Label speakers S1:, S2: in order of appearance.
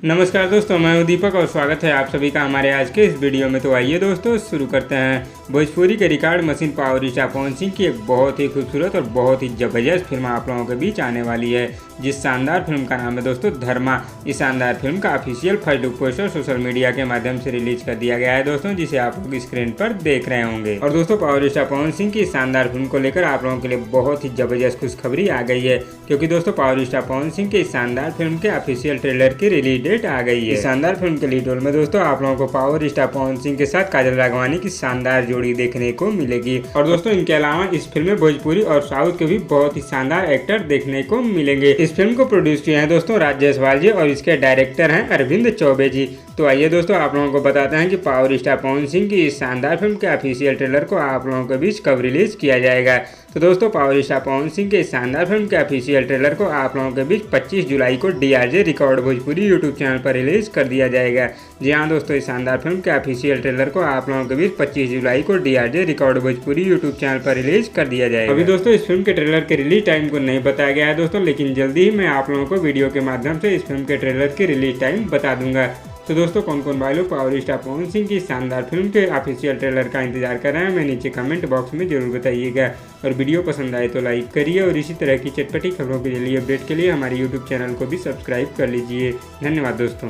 S1: नमस्कार दोस्तों, मैं हूं दीपक और स्वागत है आप सभी का हमारे आज के इस वीडियो में। तो आइए दोस्तों शुरू करते हैं। भोजपुरी के record machine power star Pawan Singh की एक बहुत ही खूबसूरत और बहुत ही ज़बरदस्त फिल्म आप लोगों के बीच आने वाली है, जिस शानदार फिल्म का नाम है दोस्तों धर्मा। इस शानदार फिल्म का official first look poster social media के माध्यम से रिलीज कर दिया गया है दोस्तों, जिसे आप लोग स्क्रीन पर देख रहे होंगे। और दोस्तों पावर स्टार पवन सिंह की शानदार फिल्म को लेकर आप लोगों के लिए बहुत ही जबरदस्त खुशखबरी आ गई है, क्योंकि दोस्तों पावर स्टार पवन सिंह की शानदार फिल्म के ऑफिशियल ट्रेलर की रिलीज डेट आ गई है। शानदार फिल्म के लीड रोल में दोस्तों आप लोगों को पावर स्टार पवन सिंह के साथ काजल राघवानी की शानदार जोड़ी देखने को मिलेगी। और दोस्तों इनके अलावा इस फिल्म में भोजपुरी और साउथ के भी बहुत ही शानदार एक्टर देखने को मिलेंगे। इस फिल्म को प्रोड्यूस किया है दोस्तों राज जायसवाल जी और इसके डायरेक्टर हैं अरविंद चौबे जी। तो आइए दोस्तों आप लोगों को बताते हैं कि पावर स्टार पवन सिंह की इस शानदार फिल्म के ऑफिशियल ट्रेलर को आप लोगों के बीच कब रिलीज किया जाएगा। तो दोस्तों पावर स्टार पवन सिंह के शानदार फिल्म के ऑफिशियल ट्रेलर को आप लोगों के बीच 25 जुलाई को DRJ record Bhojpuri YouTube channel पर रिलीज कर दिया जाएगा। जी हाँ दोस्तों, इस शानदार फिल्म के ऑफिशियल ट्रेलर को आप लोगों के बीच 25 जुलाई को DRJ record Bhojpuri YouTube channel पर रिलीज कर दिया जाएगा। अभी दोस्तों इस फिल्म के ट्रेलर के रिलीज टाइम को नहीं बताया गया है दोस्तों, लेकिन जल्दी ही मैं आप लोगों को वीडियो के माध्यम से इस फिल्म के ट्रेलर की रिलीज टाइम बता दूंगा। तो दोस्तों कौन कौन भाई लोग पावर स्टार पवन सिंह की शानदार फिल्म के ऑफिशियल ट्रेलर का इंतजार कर रहे हैं, मैं नीचे कमेंट बॉक्स में जरूर बताइएगा। और वीडियो पसंद आए तो लाइक करिए और इसी तरह की चटपटी खबरों के लिए अपडेट के लिए हमारे यूट्यूब चैनल को भी सब्सक्राइब कर लीजिए। धन्यवाद दोस्तों।